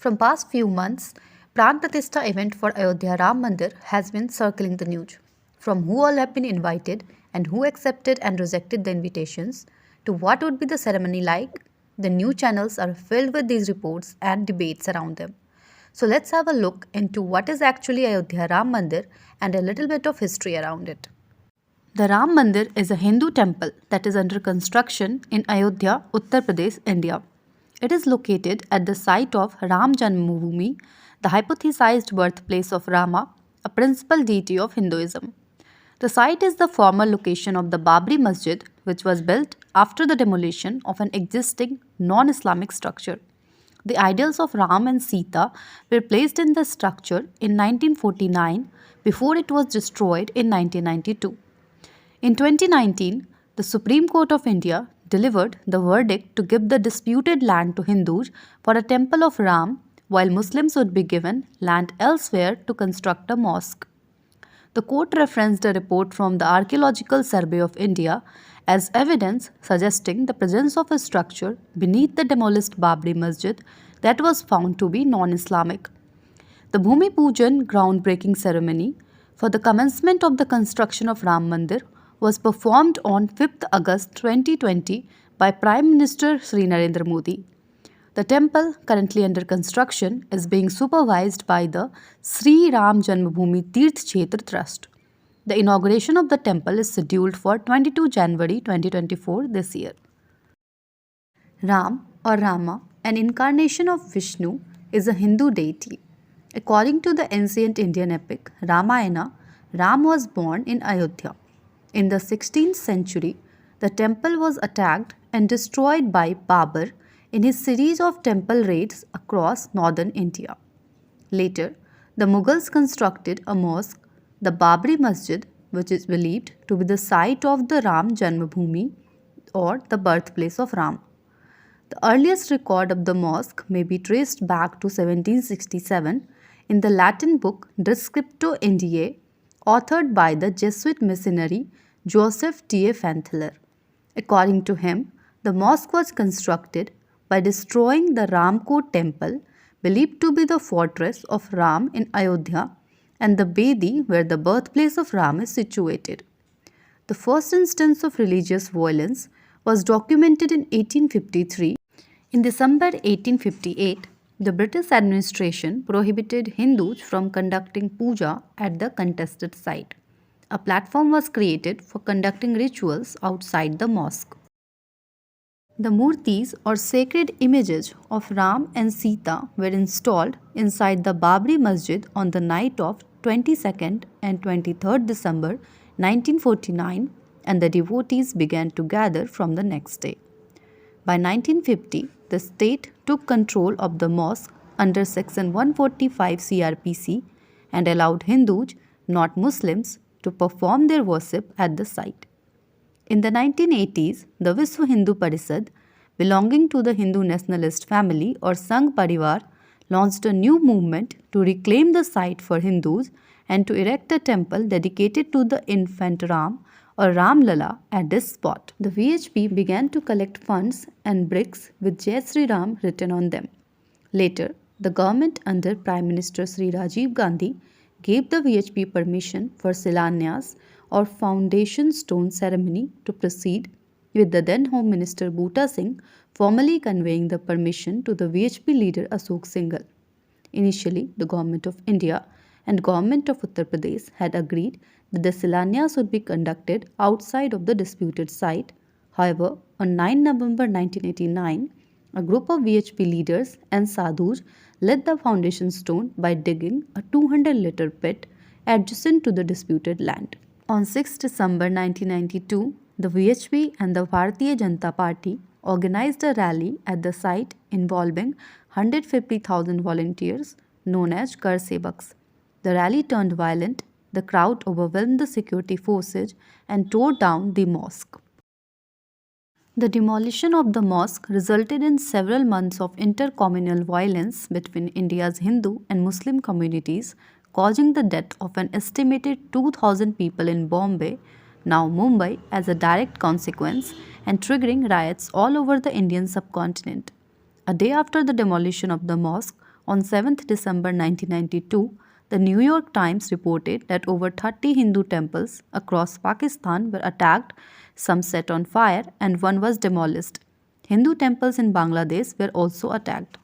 From past few months, Praan Pratistha event for Ayodhya Ram Mandir has been circling the news. From who all have been invited and who accepted and rejected the invitations to what would be the ceremony like, the news channels are filled with these reports and debates around them. So let's have a look into what is actually Ayodhya Ram Mandir and a little bit of history around it. The Ram Mandir is a Hindu temple that is under construction in Ayodhya, Uttar Pradesh, India. It is located at the site of Ram Janmabhoomi, the hypothesized birthplace of Rama, a principal deity of Hinduism. The site is the former location of the Babri Masjid, which was built after the demolition of an existing non-Islamic structure. The idols of Ram and Sita were placed in the structure in 1949 before it was destroyed in 1992. In 2019, the Supreme Court of India delivered the verdict to give the disputed land to Hindus for a temple of Ram, while Muslims would be given land elsewhere to construct a mosque. The court referenced a report from the Archaeological Survey of India as evidence suggesting the presence of a structure beneath the demolished Babri Masjid that was found to be non-Islamic. The Bhumi Pujan groundbreaking ceremony for the commencement of the construction of Ram Mandir was performed on 5th August 2020 by Prime Minister Sri Narendra Modi. The temple, currently under construction, is being supervised by the Sri Ram Janmabhoomi Tirth Kshetra Trust. The inauguration of the temple is scheduled for 22 January 2024 this year. Ram or Rama, an incarnation of Vishnu, is a Hindu deity. According to the ancient Indian epic Ramayana, Ram was born in Ayodhya. In the 16th century, the temple was attacked and destroyed by Babur in his series of temple raids across northern India. Later, the Mughals constructed a mosque, the Babri Masjid, which is believed to be the site of the Ram Janmabhoomi or the birthplace of Ram. The earliest record of the mosque may be traced back to 1767 in the Latin book De Scripto Indiae, authored by the Jesuit missionary Joseph T. A. Fentheler. According to him, the mosque was constructed by destroying the Ramkot temple, believed to be the fortress of Ram in Ayodhya, and the Bedi where the birthplace of Ram is situated. The first instance of religious violence was documented in 1853. In December 1858, the British administration prohibited Hindus from conducting puja at the contested site. A platform was created for conducting rituals outside the mosque. The murtis or sacred images of Ram and Sita were installed inside the Babri Masjid on the night of 22nd and 23rd December 1949, and the devotees began to gather from the next day. By 1950, the state took control of the mosque under Section 145 CRPC and allowed Hindus, not Muslims, to perform their worship at the site. In the 1980s, the Vishwa Hindu Parishad, belonging to the Hindu nationalist family or Sangh Parivar, launched a new movement to reclaim the site for Hindus and to erect a temple dedicated to the infant Ram or Ram Lala at this spot. The VHP began to collect funds and bricks with Jai Sri Ram written on them. Later, the government under Prime Minister Sri Rajiv Gandhi gave the VHP permission for Silanyas or foundation stone ceremony to proceed, with the then Home Minister Bhuta Singh formally conveying the permission to the VHP leader Ashok Singhal. Initially, the Government of India and Government of Uttar Pradesh had agreed that the Silanyas would be conducted outside of the disputed site. However, on 9 November 1989, a group of VHP leaders and sadhus laid the foundation stone by digging a 200-liter pit adjacent to the disputed land. On 6 December 1992, the VHP and the Bharatiya Janata Party organized a rally at the site involving 150,000 volunteers known as Kar Sevaks. The rally turned violent. The crowd overwhelmed the security forces and tore down the mosque. The demolition of the mosque resulted in several months of intercommunal violence between India's Hindu and Muslim communities, causing the death of an estimated 2,000 people in Bombay, now Mumbai, as a direct consequence, and triggering riots all over the Indian subcontinent. A day after the demolition of the mosque, On 7th December 1992, the New York Times reported that over 30 Hindu temples across Pakistan were attacked, some set on fire, and one was demolished. Hindu temples in Bangladesh were also attacked.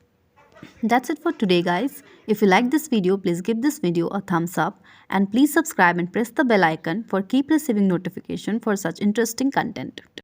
That's it for today, guys. If you like this video, please give this video a thumbs up and please subscribe and press the bell icon for keep receiving notification for such interesting content.